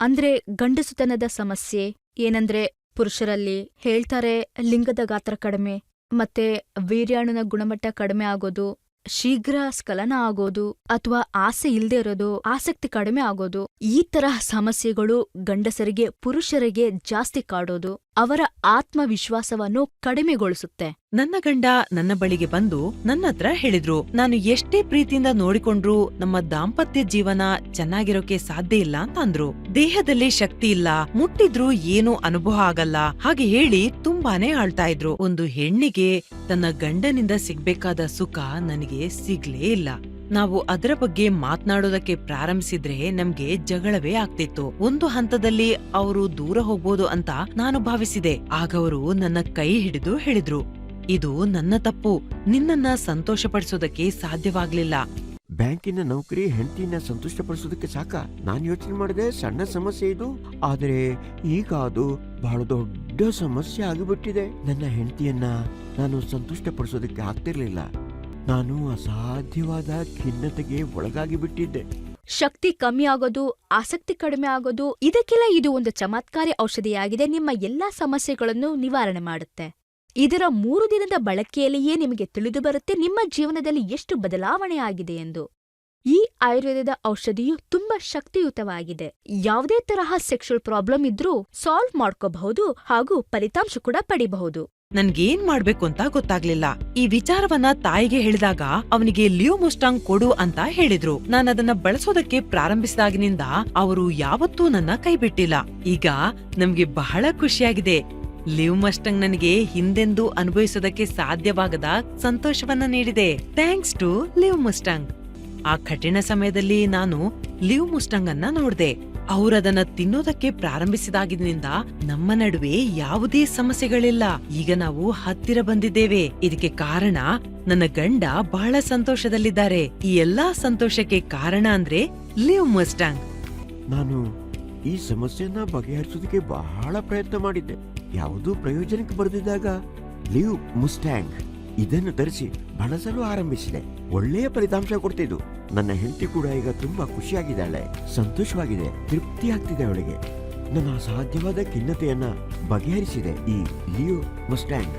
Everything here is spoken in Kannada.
ಅಂದ್ರೆ ಗಂಡಸುತನದ ಸಮಸ್ಯೆ ಏನಂದ್ರೆ ಪುರುಷರಲ್ಲಿ ಹೇಳ್ತಾರೆ ಲಿಂಗದ ಗಾತ್ರ ಕಡಿಮೆ, ಮತ್ತೆ ವೀರ್ಯಾಣುನ ಗುಣಮಟ್ಟ ಕಡಿಮೆ ಆಗೋದು, ಶೀಘ್ರ ಸ್ಖಲನ ಆಗೋದು, ಅಥವಾ ಆಸೆ ಇಲ್ದೇ ಇರೋದು, ಆಸಕ್ತಿ ಕಡಿಮೆ ಆಗೋದು. ಈ ತರಹ ಸಮಸ್ಯೆಗಳು ಗಂಡಸರಿಗೆ ಪುರುಷರಿಗೆ ಜಾಸ್ತಿ ಕಾಡೋದು ಅವರ ಆತ್ಮವಿಶ್ವಾಸವನ್ನು ಕಡಿಮೆಗೊಳಿಸುತ್ತೆ. ನನ್ನ ಗಂಡ ನನ್ನ ಬಳಿಗೆ ಬಂದು ನನ್ನತ್ರ ಹೇಳಿದ್ರು, ನಾನು ಎಷ್ಟೇ ಪ್ರೀತಿಯಿಂದ ನೋಡಿಕೊಂಡ್ರೂ ನಮ್ಮ ದಾಂಪತ್ಯ ಜೀವನ ಚೆನ್ನಾಗಿರೋಕೆ ಸಾಧ್ಯ ಇಲ್ಲ ಅಂತ ಅಂದ್ರು. ದೇಹದಲ್ಲಿ ಶಕ್ತಿ ಇಲ್ಲ, ಮುಟ್ಟಿದ್ರೂ ಏನೂ ಅನುಭವ ಆಗಲ್ಲ ಹಾಗೆ ಹೇಳಿ ತುಂಬಾನೇ ಆಳ್ತಾ ಇದ್ರು. ಒಂದು ಹೆಣ್ಣಿಗೆ ತನ್ನ ಗಂಡನಿಂದ ಸಿಗ್ಬೇಕಾದ ಸುಖ ನನಗೆ ಸಿಗ್ಲೇ ಇಲ್ಲ. ನಾವು ಅದರ ಬಗ್ಗೆ ಮಾತ್ನಾಡೋದಕ್ಕೆ ಪ್ರಾರಂಭಿಸಿದ್ರೆ ನಮ್ಗೆ ಜಗಳವೇ ಆಗ್ತಿತ್ತು. ಒಂದು ಹಂತದಲ್ಲಿ ಅವರು ದೂರ ಹೋಗ್ಬೋದು ಅಂತ ನಾನು ಭಾವಿಸಿದೆ. ಆಗ ಅವರು ನನ್ನ ಕೈ ಹಿಡಿದು ಹೇಳಿದ್ರು, ಇದು ನನ್ನ ತಪ್ಪು, ನಿನ್ನನ್ನ ಸಂತೋಷಪಡಿಸೋದಕ್ಕೆ ಸಾಧ್ಯವಾಗ್ಲಿಲ್ಲ. ಬ್ಯಾಂಕಿನ ನೌಕರಿ ಹೆಂಡತಿನ ಸಂತುಷ್ಟಪಡಿಸೋದಕ್ಕೆ ಸಾಕ? ನಾನ್ ಯೋಚನೆ ಮಾಡಿದೆ ಸಣ್ಣ ಸಮಸ್ಯೆ ಇದು, ಆದ್ರೆ ಈಗ ಅದು ಬಹಳ ದೊಡ್ಡ ಸಮಸ್ಯೆ ಆಗಿಬಿಟ್ಟಿದೆ. ನನ್ನ ಹೆಂಡತಿಯನ್ನ ನಾನು ಸಂತುಷ್ಟಪಡಿಸೋದಕ್ಕೆ ಆಗ್ತಿರ್ಲಿಲ್ಲ. ನಾನು ಅಸಾಧ್ಯವಾದ ಖಿನ್ನತೆಗೆ ಒಳಗಾಗಿ ಬಿಟ್ಟಿದ್ದೆ. ಶಕ್ತಿ ಕಮ್ಮಿ ಆಗೋದು, ಆಸಕ್ತಿ ಕಡಿಮೆ ಆಗೋದು, ಇದಕ್ಕೆಲ್ಲ ಇದು ಒಂದು ಚಮತ್ಕಾರಿ ಔಷಧಿಯಾಗಿದೆ. ನಿಮ್ಮ ಎಲ್ಲಾ ಸಮಸ್ಯೆಗಳನ್ನು ನಿವಾರಣೆ ಮಾಡುತ್ತೆ. ಇದರ 3 ದಿನದ ಬಳಕೆಯಲ್ಲಿಯೇ ನಿಮಗೆ ತಿಳಿದು ಬರುತ್ತೆ ನಿಮ್ಮ ಜೀವನದಲ್ಲಿ ಎಷ್ಟು ಬದಲಾವಣೆ ಆಗಿದೆ ಎಂದು. ಈ ಆಯುರ್ವೇದದ ಔಷಧಿಯು ತುಂಬಾ ಶಕ್ತಿಯುತವಾಗಿದೆ. ಯಾವುದೇ ತರಹ ಸೆಕ್ಷುವಲ್ ಪ್ರಾಬ್ಲಮ್ ಇದ್ರೂ ಸಾಲ್ವ್ ಮಾಡ್ಕೋಬಹುದು ಹಾಗೂ ಫಲಿತಾಂಶ ಕೂಡ ಪಡಿಬಹುದು. ನನ್ಗೇನ್ ಮಾಡ್ಬೇಕು ಅಂತ ಗೊತ್ತಾಗ್ಲಿಲ್ಲ. ಈ ವಿಚಾರವನ್ನ ತಾಯಿಗೆ ಹೇಳಿದಾಗ ಅವನಿಗೆ ಲಿಯೋ ಮುಸ್ಟಾಂಗ್ ಕೊಡು ಅಂತ ಹೇಳಿದ್ರು. ನಾನದನ್ನ ಬಳಸೋದಕ್ಕೆ ಪ್ರಾರಂಭಿಸಿದಾಗಿನಿಂದ ಅವರು ಯಾವತ್ತೂ ನನ್ನ ಕೈ ಬಿಟ್ಟಿಲ್ಲ. ಈಗ ನಮ್ಗೆ ಬಹಳ ಖುಷಿಯಾಗಿದೆ. ಲಿಯೋ ಮುಸ್ಟಾಂಗ್ ನನಗೆ ಹಿಂದೆಂದೂ ಅನುಭವಿಸೋದಕ್ಕೆ ಸಾಧ್ಯವಾಗದ ಸಂತೋಷವನ್ನ ನೀಡಿದೆ. Thanks to Leo Mustang. ಆ ಕಠಿಣ ಸಮಯದಲ್ಲಿ ನಾನು ಲಿಯೋ ಮುಸ್ಟಾಂಗ್ ಅನ್ನ ನೋಡ್ದೆ. ಅವರದನ್ನ ತಿನ್ನೋದಕ್ಕೆ ಪ್ರಾರಂಭಿಸಿದಾಗಿನಿಂದ ನಮ್ಮ ನಡುವೆ ಯಾವುದೇ ಸಮಸ್ಯೆಗಳಿಲ್ಲ. ಈಗ ನಾವು ಹತ್ತಿರ ಬಂದಿದ್ದೇವೆ. ಇದಕ್ಕೆ ಕಾರಣ ನನ್ನ ಗಂಡ ಬಹಳ ಸಂತೋಷದಲ್ಲಿದ್ದಾರೆ. ಈ ಎಲ್ಲಾ ಸಂತೋಷಕ್ಕೆ ಕಾರಣ ಅಂದ್ರೆ ಲಿಯೋ ಮುಸ್ಟಾಂಗ್. ನಾನು ಈ ಸಮಸ್ಯೆಯನ್ನ ಬಗೆಹರಿಸೋದಕ್ಕೆ ಬಹಳ ಪ್ರಯತ್ನ ಮಾಡಿದ್ದೆ. ಯಾವುದೂ ಪ್ರಯೋಜನಕ್ಕೆ ಬರೆದಿದ್ದಾಗ ಲಿಯೋ ಮುಸ್ಟಾಂಗ್ ಇದನ್ನು ಧರಿಸಿ ಬಳಸಲು ಆರಂಭಿಸಿದೆ. ಒಳ್ಳೆಯ ಫಲಿತಾಂಶ ಕೊಡ್ತಿದ್ದು. ನನ್ನ ಹೆಂಡತಿ ಕೂಡ ಈಗ ತುಂಬಾ ಖುಷಿಯಾಗಿದ್ದಾಳೆ, ಸಂತೋಷವಾಗಿದೆ, ತೃಪ್ತಿ ಆಗ್ತಿದೆ ಅವಳಿಗೆ. ನನ್ನ ಅಸಾಧ್ಯವಾದ ಖಿನ್ನತೆಯನ್ನ ಬಗೆಹರಿಸಿದೆ ಈ ಲಿಯೋ ಮುಸ್ಟಾಂಗ್.